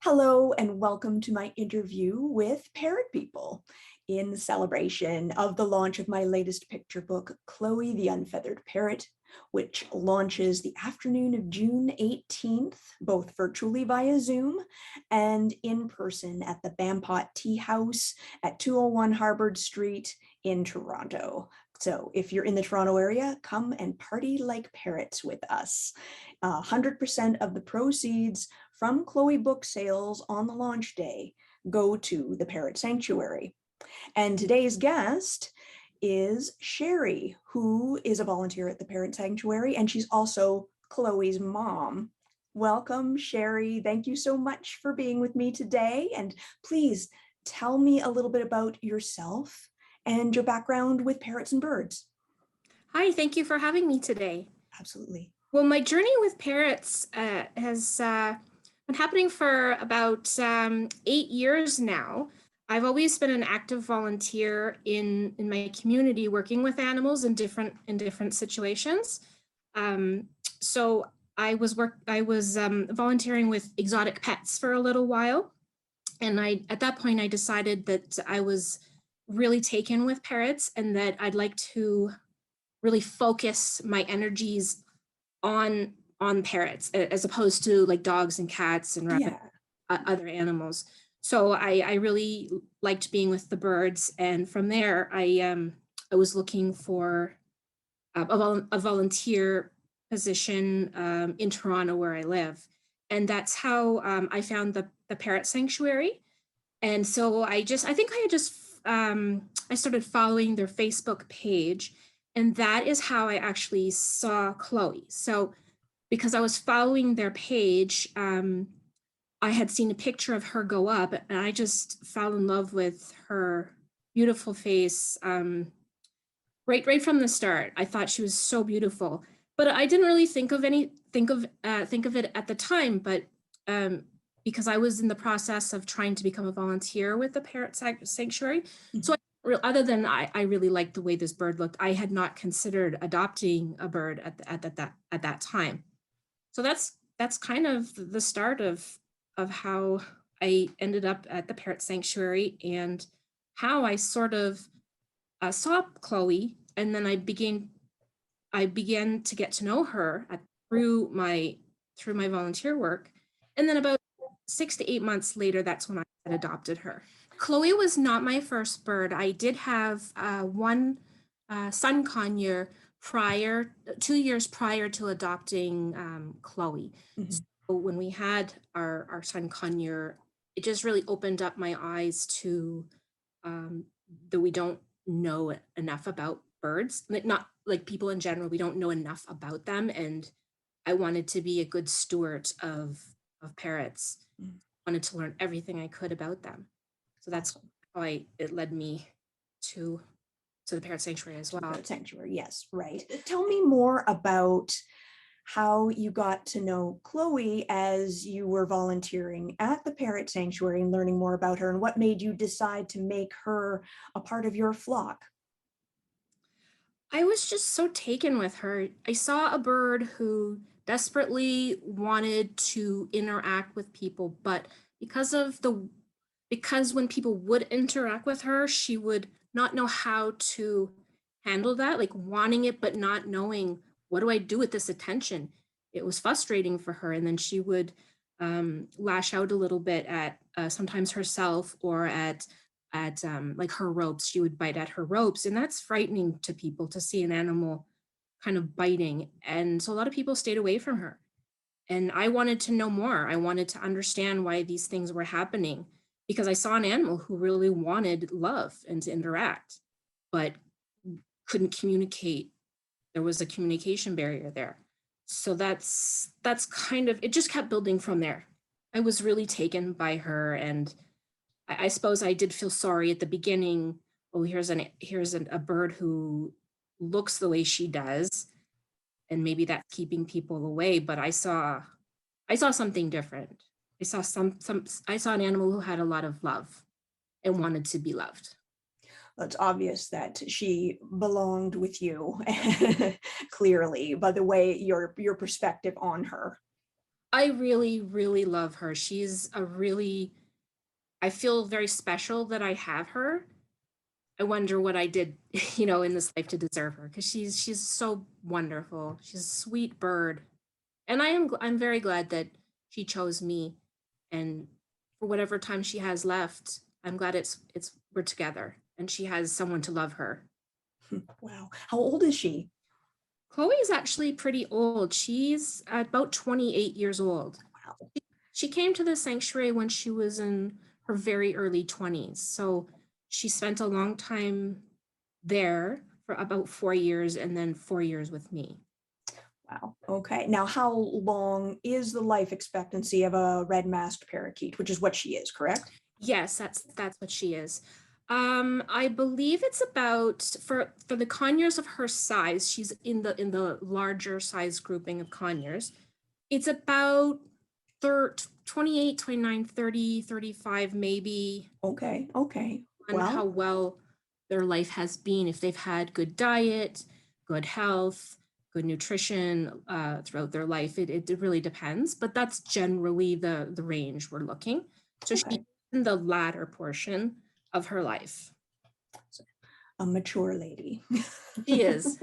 Hello and welcome to my interview with Parrot People in celebration of the launch of my latest picture book, Chloe the Unfeathered Parrot, which launches the afternoon of June 18th, both virtually via Zoom and in person at the Bampot Tea House at 201 Harvard Street in Toronto. So if you're in the Toronto area, come and party like parrots with us. 100% of the proceeds from Chloe book sales on the launch day go to the Parrot Sanctuary. And today's guest is Sheri, who is a volunteer at the Parrot Sanctuary, and she's also Chloe's mom. Welcome, Sheri. Thank you so much for being with me today. And please tell me a little bit about yourself and your background with parrots and birds. Hi, thank you for having me today. Absolutely. Well, my journey with parrots has been happening for about 8 years now. I've always been an active volunteer in my community, working with animals in different situations. So I was volunteering with exotic pets for a little while, and at that point I decided that I was really taken with parrots and that I'd like to really focus my energies on parrots as opposed to like dogs and cats and other animals. So I really liked being with the birds, and from there I was looking for a volunteer position in Toronto where I live, and that's how I found the Parrot Sanctuary. And so I started following their Facebook page, and that is how I actually saw Chloe. So because I was following their page, I had seen a picture of her go up, and I just fell in love with her beautiful face. Right from the start, I thought she was so beautiful, but I didn't really think of it at the time. But because I was in the process of trying to become a volunteer with the Parrot Sanctuary, so other than I really liked the way this bird looked, I had not considered adopting a bird at that time. So that's kind of the start of how I ended up at the Parrot Sanctuary and how I sort of saw Chloe, and then I began to get to know her through my volunteer work, and then about 6 to 8 months later, that's when I had adopted her. Chloe was not my first bird. I did have one sun conure 2 years prior to adopting Chloe. Mm-hmm. So when we had our sun conure, it just really opened up my eyes to that we don't know enough about birds. Not like people in general, we don't know enough about them, and I wanted to be a good steward of parrots. Mm-hmm. I wanted to learn everything I could about them. So that's how it led me to the Parrot Sanctuary as well. Parrot Sanctuary, yes, right. Tell me more about how you got to know Chloe as you were volunteering at the Parrot Sanctuary and learning more about her, and what made you decide to make her a part of your flock. I was just so taken with her. I saw a bird who desperately wanted to interact with people, but because when people would interact with her, she would not know how to handle that, like wanting it, but not knowing, what do I do with this attention? It was frustrating for her. And then she would lash out a little bit at sometimes herself or at like her ropes. She would bite at her ropes. And that's frightening to people, to see an animal kind of biting. And so a lot of people stayed away from her. And I wanted to know more. I wanted to understand why these things were happening, because I saw an animal who really wanted love and to interact, but couldn't communicate. There was a communication barrier there. So that's kind of, it just kept building from there. I was really taken by her, and I suppose I did feel sorry at the beginning. Oh, here's a bird who looks the way she does, and maybe that's keeping people away. But I saw something different. I saw an animal who had a lot of love and wanted to be loved. It's obvious that she belonged with you clearly by the way your perspective on her. I really, really love her. She's a really, I feel very special that I have her. I wonder what I did, in this life to deserve her because she's so wonderful. She's a sweet bird. And I'm very glad that she chose me. And for whatever time she has left, I'm glad it's we're together and she has someone to love her. Wow. How old is she? Chloe is actually pretty old. She's about 28 years old. Wow. She came to the sanctuary when she was in her very early 20s. So she spent a long time there for about 4 years and then 4 years with me. Wow. Okay. Now, how long is the life expectancy of a red-masked parakeet, which is what she is, correct? Yes, that's what she is. I believe it's about for the conures of her size, she's in the larger size grouping of conures. It's about 28, 29, 30, 35 maybe, Okay. Okay. on how Well, well their life has been, if they've had good diet, good health, good nutrition throughout their life. It really depends, but that's generally the range we're looking. So she's okay. in the latter portion of her life. A mature lady. She is.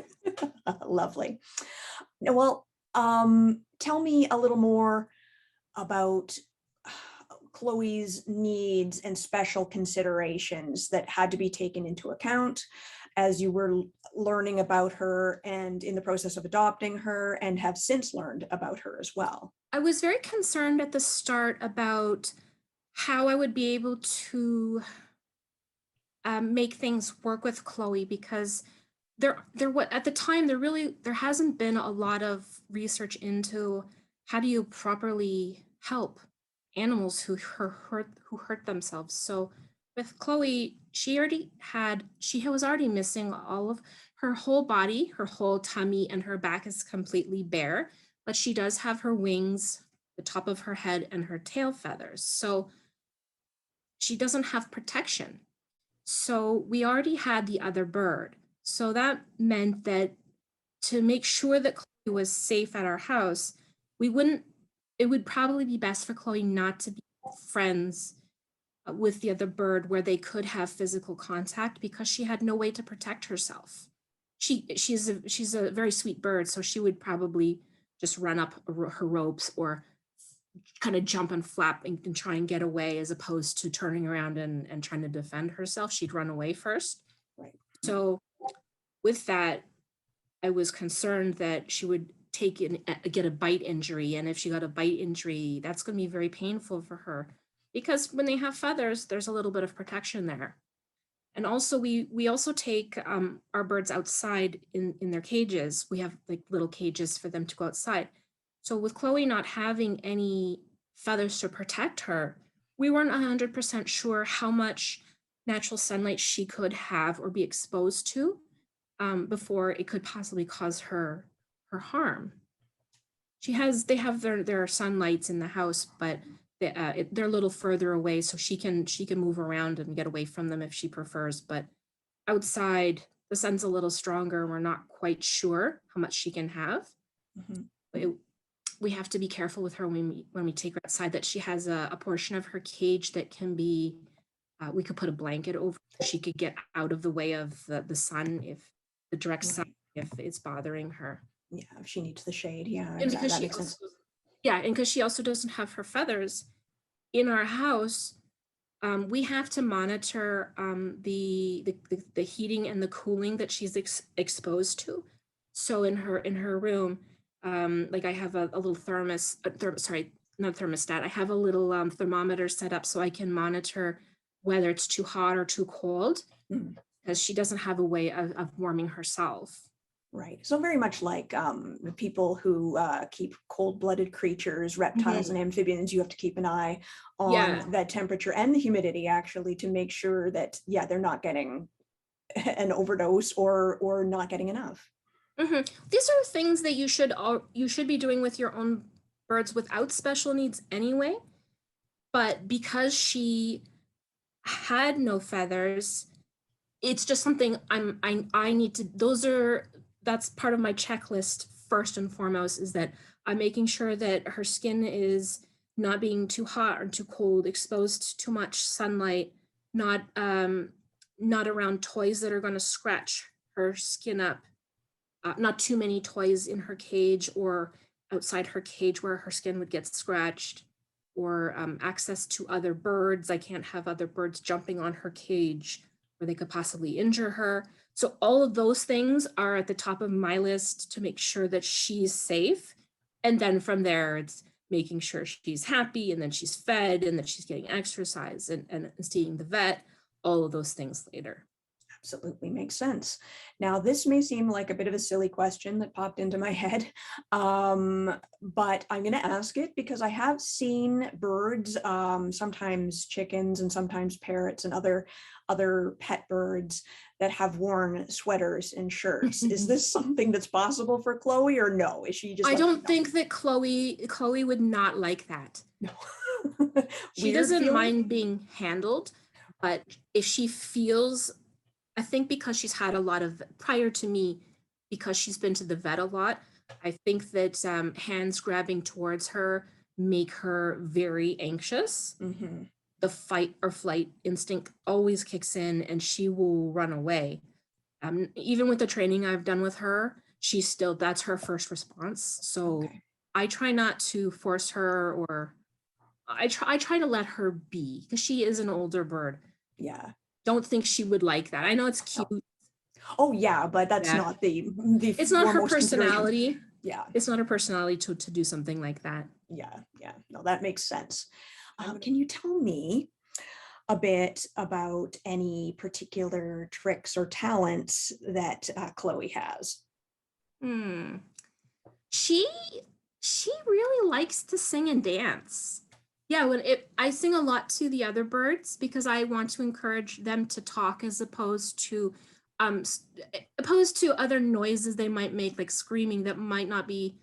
Lovely. Well, tell me a little more about Chloe's needs and special considerations that had to be taken into account as you were learning about her and in the process of adopting her and have since learned about her as well. I was very concerned at the start about how I would be able to make things work with Chloe because there what at the time there hasn't been a lot of research into how do you properly help animals who hurt themselves. So with Chloe, she was already missing all of her whole body, her whole tummy and her back is completely bare, but she does have her wings, the top of her head and her tail feathers. So she doesn't have protection. So we already had the other bird. So that meant that to make sure that Chloe was safe at our house, we wouldn't, it would probably be best for Chloe not to be friends with the other bird where they could have physical contact because she had no way to protect herself. She's a very sweet bird, so she would probably just run up her ropes or kind of jump and flap and try and get away as opposed to turning around and trying to defend herself. She'd run away first. Right. So with that, I was concerned that she would get a bite injury. And if she got a bite injury, that's going to be very painful for her because when they have feathers, there's a little bit of protection there. And also we also take our birds outside in their cages. We have like little cages for them to go outside. So with Chloe not having any feathers to protect her, we weren't 100% sure how much natural sunlight she could have or be exposed to before it could possibly cause her harm. They have their sunlights in the house, but they're a little further away, so she can move around and get away from them if she prefers. But outside, the sun's a little stronger. We're not quite sure how much she can have. Mhm. We have to be careful with her when we take her outside. That she has a portion of her cage that can be. We could put a blanket over. She could get out of the way of the sun if the direct sun Right. if it's bothering her. Yeah, if she needs the shade. Yeah, And exactly. because That she makes also, sense. yeah, and because she also doesn't have her feathers in our house, we have to monitor the heating and the cooling that she's exposed to. So in her room, like I have a little sorry, not thermostat. I have a little thermometer set up so I can monitor whether it's too hot or too cold Mm. because she doesn't have a way of warming herself. Right. So very much like the people who keep cold-blooded creatures, reptiles and amphibians, you have to keep an eye Yeah. on that temperature and the humidity actually to make sure that, yeah, they're not getting an overdose or not getting enough. These are things that you should be doing with your own birds without special needs anyway. But because she had no feathers, it's just something I need to. That's part of my checklist first and foremost is that I'm making sure that her skin is not being too hot or too cold, exposed to too much sunlight, not not around toys that are going to scratch her skin up, not too many toys in her cage or outside her cage where her skin would get scratched, or access to other birds. I can't have other birds jumping on her cage where they could possibly injure her. So all of those things are at the top of my list to make sure that she's safe. And then from there, it's making sure she's happy, and then she's fed, and that she's getting exercise, and seeing the vet, all of those things later. Absolutely makes sense. Now, this may seem like a bit of a silly question that popped into my head, but I'm going to ask it because I have seen birds, sometimes chickens and sometimes parrots and other pet birds that have worn sweaters and shirts. Is this something that's possible for Chloe, or no? Is she just? I like, don't no? think that Chloe would not like that. No. She doesn't mind being handled, but if she feels, I think because she's had a lot of, prior to me, because she's been to the vet a lot, I think that hands grabbing towards her make her very anxious. Mm-hmm. The fight or flight instinct always kicks in, and she will run away. Even with the training I've done with her, she's still, that's her first response. So Okay. I try not to force her, or I try to let her be, because she is an older bird. Yeah. Don't think she would like that. I know it's cute. Oh yeah, but that's not the it's not her foremost consideration. personality. Yeah. It's not her personality to do something like that. Yeah. No, that makes sense. Can you tell me a bit about any particular tricks or talents that Chloe has? She really likes to sing and dance. Yeah, I sing a lot to the other birds because I want to encourage them to talk, as opposed to other noises they might make, like screaming, that might not be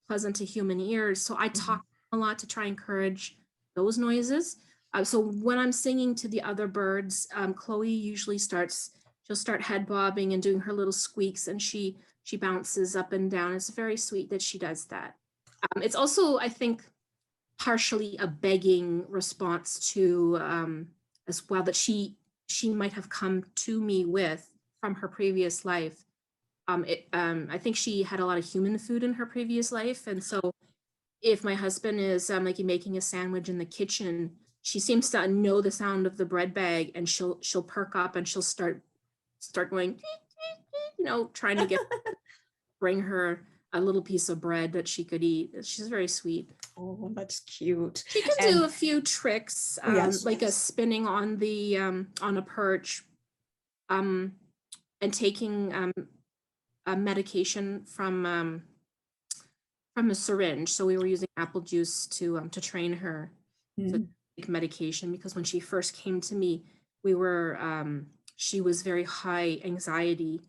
pleasant to human ears. So I talk a lot to try and encourage those noises. So when I'm singing to the other birds, Chloe usually she'll start head bobbing and doing her little squeaks, and she bounces up and down. It's very sweet that she does that. It's also, I think, partially a begging response to, as well, that she might have come to me with from her previous life. I think she had a lot of human food in her previous life, and so if my husband is like making a sandwich in the kitchen, she seems to know the sound of the bread bag, and she'll perk up, and she'll start going, trying to bring her a little piece of bread that she could eat. She's very sweet. Oh, that's cute. She can do a few tricks, like a spinning on the on a perch, and taking a medication from a syringe. So we were using apple juice to train her to take medication, because when she first came to me, she was very high anxiety.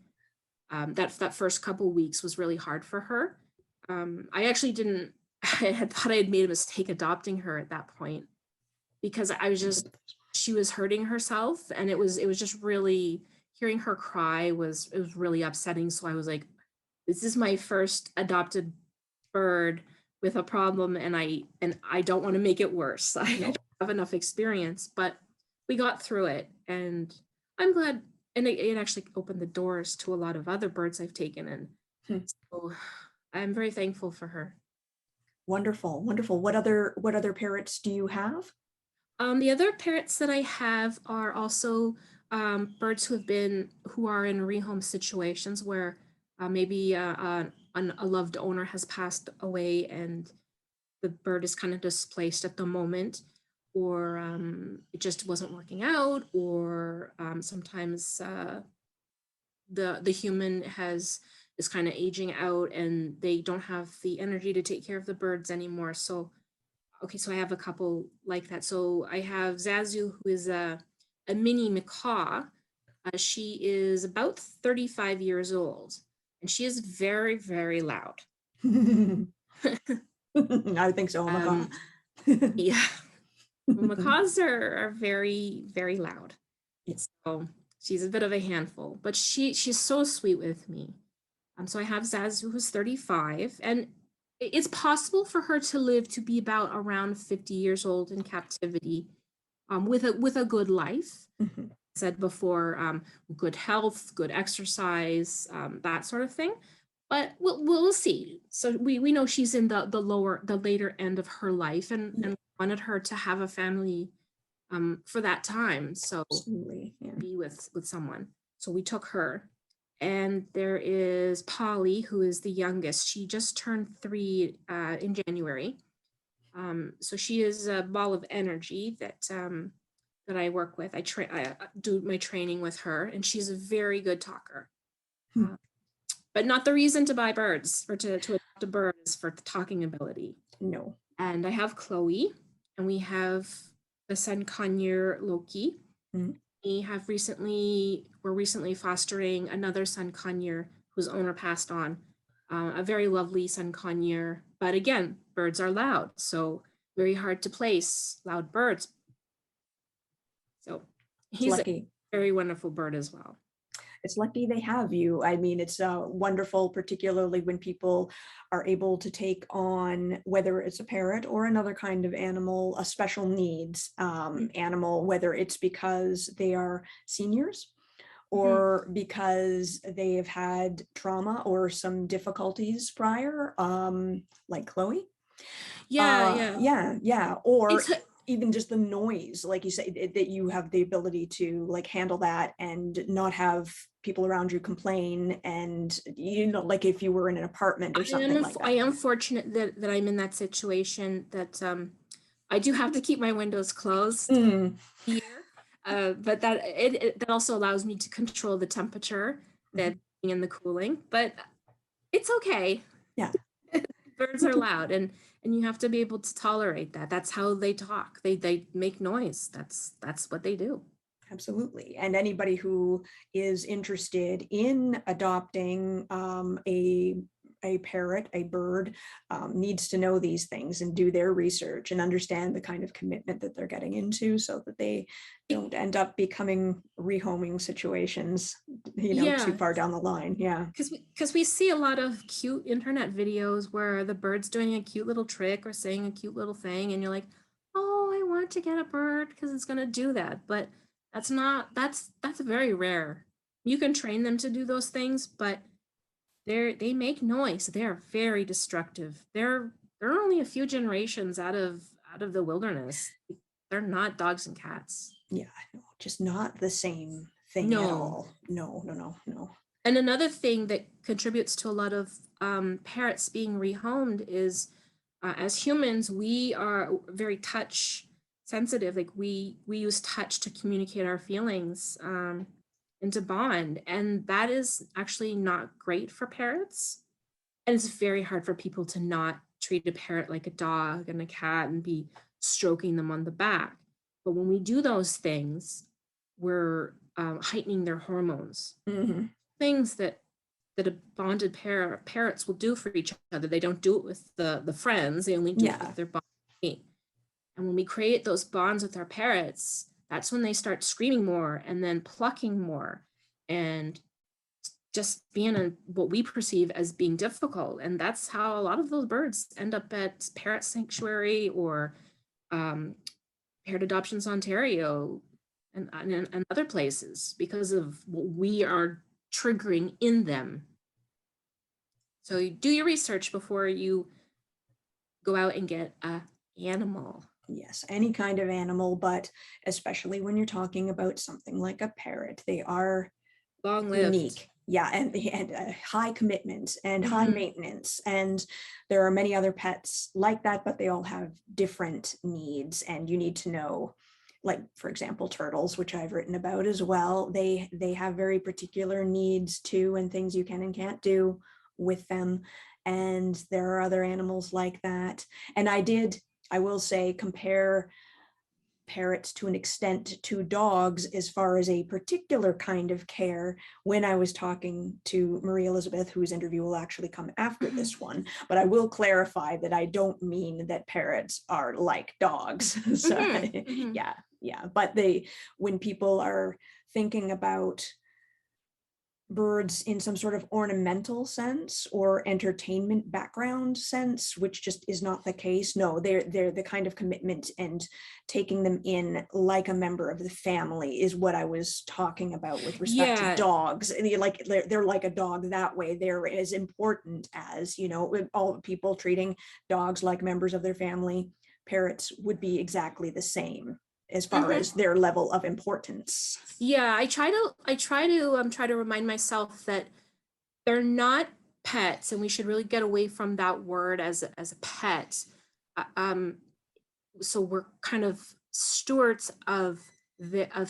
That first couple weeks was really hard for her. I actually didn't. I had thought I had made a mistake adopting her at that point, because she was hurting herself, and it was just really, hearing her cry it was really upsetting. So I was like, this is my first adopted bird with a problem, and I don't want to make it worse. I don't have enough experience, but we got through it, and I'm glad. And it actually opened the doors to a lot of other birds I've taken, and so I'm very thankful for her. Wonderful. What other parrots do you have? The other parrots that I have are also birds who are in rehome situations where maybe a loved owner has passed away, and the bird is kind of displaced at the moment, or it just wasn't working out, or sometimes the human is kind of aging out, and they don't have the energy to take care of the birds anymore. So I have a couple like that. So I have Zazu, who is a mini macaw. She is about 35 years old, and she is very, very loud. I think so, macaw. Yeah. Macaws are very, very loud. So she's a bit of a handful, but she's so sweet with me. So I have Zazz, who's 35, and it's possible for her to live to be about around 50 years old in captivity, with a good life. Mhm. Said before, good health, good exercise, that sort of thing. But we'll see. So we know she's in the later end of her life, and wanted her to have a family for that time. So Absolutely, yeah. be with someone. So we took her. And there is Polly, who is the youngest. She just turned 3 in January. So she is a ball of energy that I work with. I do my training with her, and she's a very good talker. Hmm. But not the reason to buy birds or to adopt a bird is for the talking ability. No. And I have Chloe, and we have the son conure Loki. Mhm. We're recently fostering another son conure whose owner passed on. A very lovely son conure, but again, birds are loud, so very hard to place loud birds. So It's he's a lucky. very wonderful bird as well. It's lucky they have you. I mean, it's wonderful, particularly when people are able to take on, whether it's a parrot or another kind of animal, a special needs animal, whether it's because they are seniors or because they have had trauma or some difficulties prior, like Chloe. Yeah. Or even just the noise, like you say, that you have the ability to like handle that and not have people around you complain. And like if you were in an apartment or something like that. I am fortunate that I'm in that situation, that I do have to keep my windows closed here. But that also allows me to control the temperature, and the cooling. But it's okay. Yeah. Birds are loud, and you have to be able to tolerate that. That's how they talk. They make noise. That's what they do. Absolutely. And anybody who is interested in adopting a parrot, a bird, needs to know these things and do their research and understand the kind of commitment that they're getting into, so that they don't end up becoming rehoming situations, too far down the line. Yeah. Because we see a lot of cute internet videos where the bird's doing a cute little trick or saying a cute little thing, and you're like, oh, I want to get a bird because it's going to do that. But that's very rare. You can train them to do those things, but they make noise. They're very destructive. They're only a few generations out of the wilderness. They're not dogs and cats. Yeah, no, just not the same thing at all. No. And another thing that contributes to a lot of parrots being rehomed is, as humans, we are very touch sensitive. Like we use touch to communicate our feelings, and to bond. And that is actually not great for parrots. And it's very hard for people to not treat a parrot like a dog and a cat and be stroking them on the back. But when we do those things, we're heightening their hormones. Things that a bonded pair parrots will do for each other. They don't do it with the friends. They only do it with their bond. And when we create those bonds with our parrots, that's when they start screaming more and then plucking more and just being what we perceive as being difficult. And that's how a lot of those birds end up at Parrot Sanctuary or Parrot Adoptions Ontario and other places, because of what we are triggering in them. So you do your research before you go out and get an animal. Yes, any kind of animal, but especially when you're talking about something like a parrot, they are long-lived. Unique. Yeah, and high commitment and high maintenance. And there are many other pets like that, but they all have different needs. And you need to know, like, for example, turtles, which I've written about as well. They have very particular needs too, and things you can and can't do with them. And there are other animals like that. And I will say, compare parrots to an extent to dogs as far as a particular kind of care when I was talking to Marie Elizabeth, whose interview will actually come after this one. But I will clarify that I don't mean that parrots are like dogs. So yeah. But when people are thinking about birds in some sort of ornamental sense or entertainment background sense, which just is not the case. No, they're the kind of commitment and taking them in like a member of the family is what I was talking about with respect to dogs. And like they're like a dog that way. They're as important as, you know, all people treating dogs like members of their family. Parrots would be exactly the same as far as their level of importance. Yeah, I try to remind myself that they're not pets, and we should really get away from that word as a pet. So we're kind of stewards of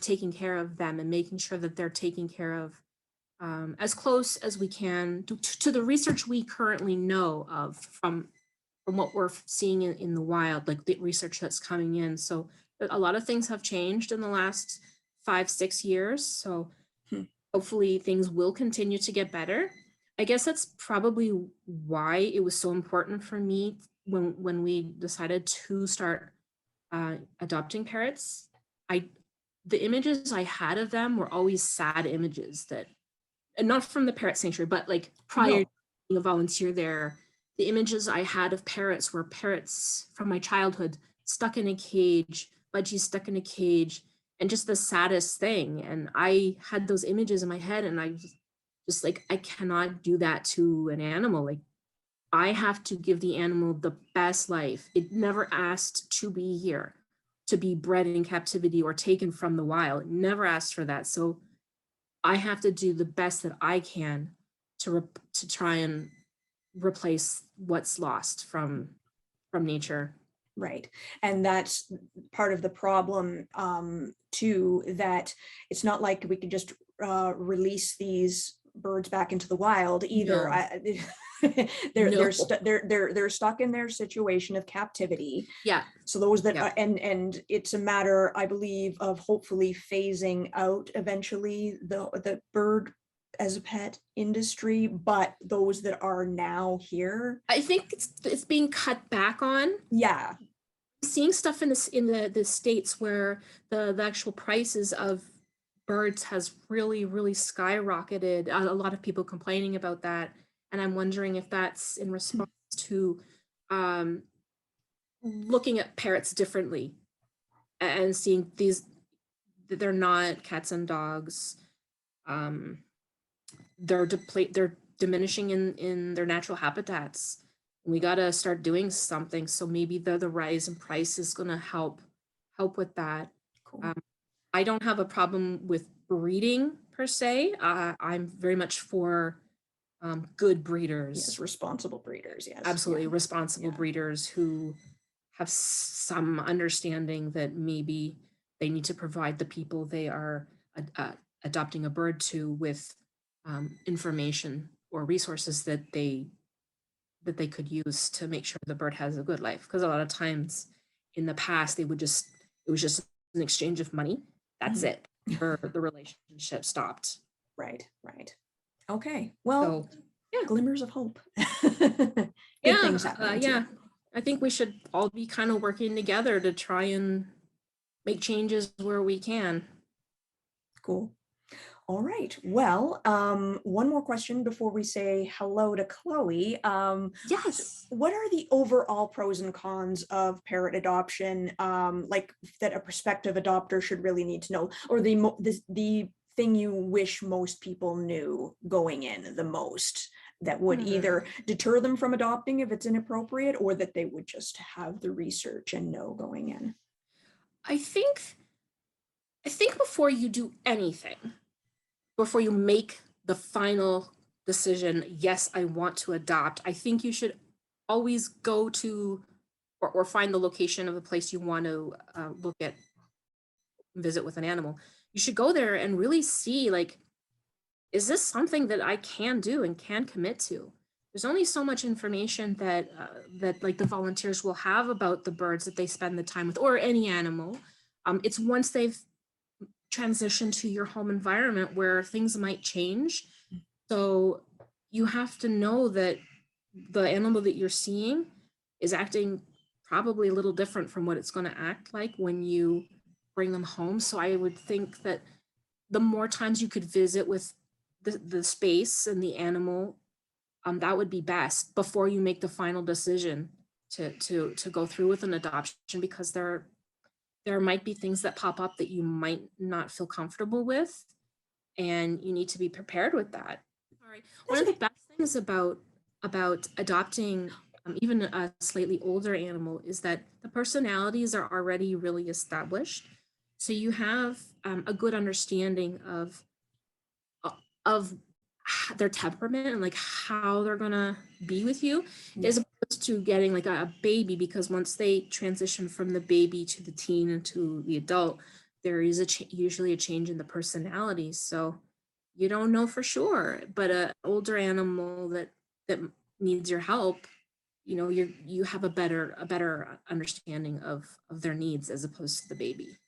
taking care of them and making sure that they're taken care of as close as we can to the research we currently know of from what we're seeing in the wild, like the research that's coming in. So a lot of things have changed in the last 5-6 years. So hopefully things will continue to get better. I guess that's probably why it was so important for me when we decided to start adopting parrots. The images I had of them were always sad images that, and not from the Parrot Sanctuary, but like prior to being a volunteer there, the images I had of parrots were parrots from my childhood stuck in a cage, Budgie stuck in a cage, and just the saddest thing. And I had those images in my head, and I was just like, I cannot do that to an animal. Like, I have to give the animal the best life. It never asked to be here, to be bred in captivity or taken from the wild. It never asked for that. So I have to do the best that I can to try and replace what's lost from nature. Right. And that's part of the problem too, that it's not like we can just release these birds back into the wild either. No. They're stuck in their situation of captivity. Yeah. So those that are, and it's a matter, I believe, of hopefully phasing out eventually the bird as a pet industry, but those that are now here, I think it's being cut back on. Yeah. Seeing stuff in the States where the actual prices of birds has really skyrocketed. A lot of people complaining about that, and I'm wondering if that's in response to looking at parrots differently and seeing these, they're not cats and dogs. They're diminishing in their natural habitats. We got to start doing something. So maybe the rise in price is going to help with that. Cool. I don't have a problem with breeding per se. I'm very much for good breeders. Yes, responsible breeders. Yes, absolutely, responsible breeders who have some understanding that maybe they need to provide the people they are adopting a bird to with information or resources that they could use to make sure the bird has a good life. Because a lot of times in the past, it was just an exchange of money. That's it. Or the relationship stopped. Right. Okay. Well, glimmers of hope. Things happening. I think we should all be kind of working together to try and make changes where we can. Cool. All right. Well, one more question before we say hello to Chloe. Yes. What are the overall pros and cons of parrot adoption, like that a prospective adopter should really need to know, or the thing you wish most people knew going in the most that would either deter them from adopting if it's inappropriate, or that they would just have the research and know going in? I think before you do anything, before you make the final decision, yes, I want to adopt, I think you should always go to or find the location of the place you want to visit with an animal. You should go there and really see, like, is this something that I can do and can commit to? There's only so much information that like the volunteers will have about the birds that they spend the time with, or any animal. It's once they've transitioned to your home environment where things might change. So you have to know that the animal that you're seeing is acting probably a little different from what it's going to act like when you bring them home. So I would think that the more times you could visit with the space and the animal, that would be best before you make the final decision to go through with an adoption, because there might be things that pop up that you might not feel comfortable with, and you need to be prepared with that. All right. One of the best things about adopting even a slightly older animal is that the personalities are already really established. So you have a good understanding of their temperament and like how they're gonna be with you, as opposed to getting like a baby, because once they transition from the baby to the teen and to the adult, there is usually a change in the personality. So you don't know for sure, but an older animal that needs your help, you know, you have a better understanding of their needs as opposed to the baby.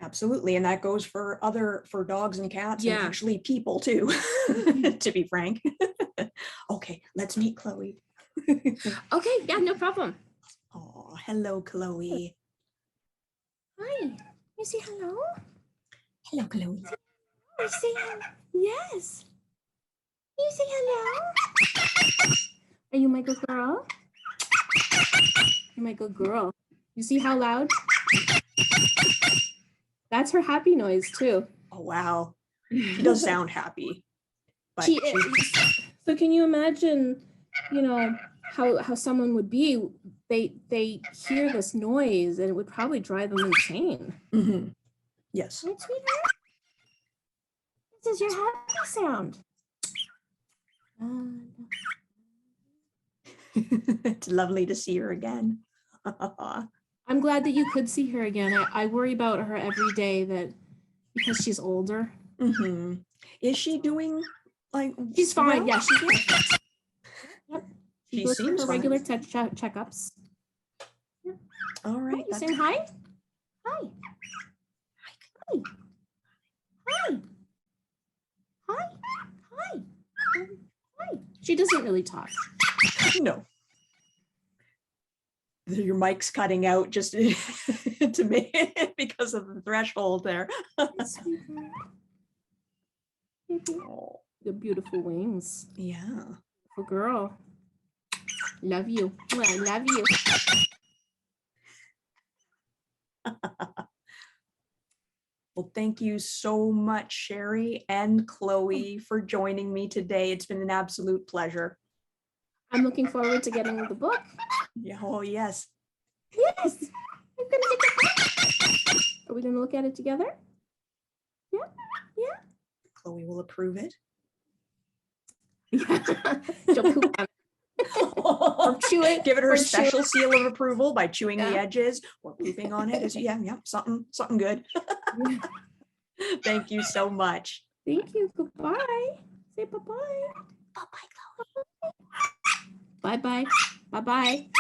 Absolutely. And that goes for dogs and cats and Yeah. actually people too, to be frank. Okay, let's meet Chloe. Okay, yeah, no problem. Oh, hello, Chloe. Hi. You say hello? Hello, Chloe. You say hello. Yes. You say hello. Are you my good girl? You're my good girl. You see how loud? That's her happy noise too. Oh, wow. She does sound happy. But she is. So can you imagine, you know, how someone would be? They hear this noise and it would probably drive them insane. Mm-hmm. Yes. Right, sweetheart? This is your happy sound. It's lovely to see her again. I'm glad that you could see her again. I worry about her every day, that because she's older. Mm-hmm. Is she doing like? She's fine. Well? Yeah, she's doing. Yep. She goes seems for her fine. regular checkups. Yep. All right. Oh, you saying hi? Hi. Hi. Hi. Hi. Hi. Hi. She doesn't really talk. No. Your mic's cutting out just to me because of the threshold there. Oh. The beautiful wings. Yeah. Beautiful girl. Love you. Oh, I love you. Well, thank you so much, Sheri and Chloe, for joining me today. It's been an absolute pleasure. I'm looking forward to getting the book. Yeah. Oh, yes. Yes. I'm gonna get the book. Are we gonna look at it together? Yeah. Yeah. Chloe will approve it. She'll poop on it. Or chew it. Give it her or special chew it. seal of approval by chewing the Yeah. edges or pooping on it. Yeah, something good. Thank you so much. Thank you. Goodbye. Say bye-bye. Bye-bye, Chloe. Bye-bye. Bye-bye.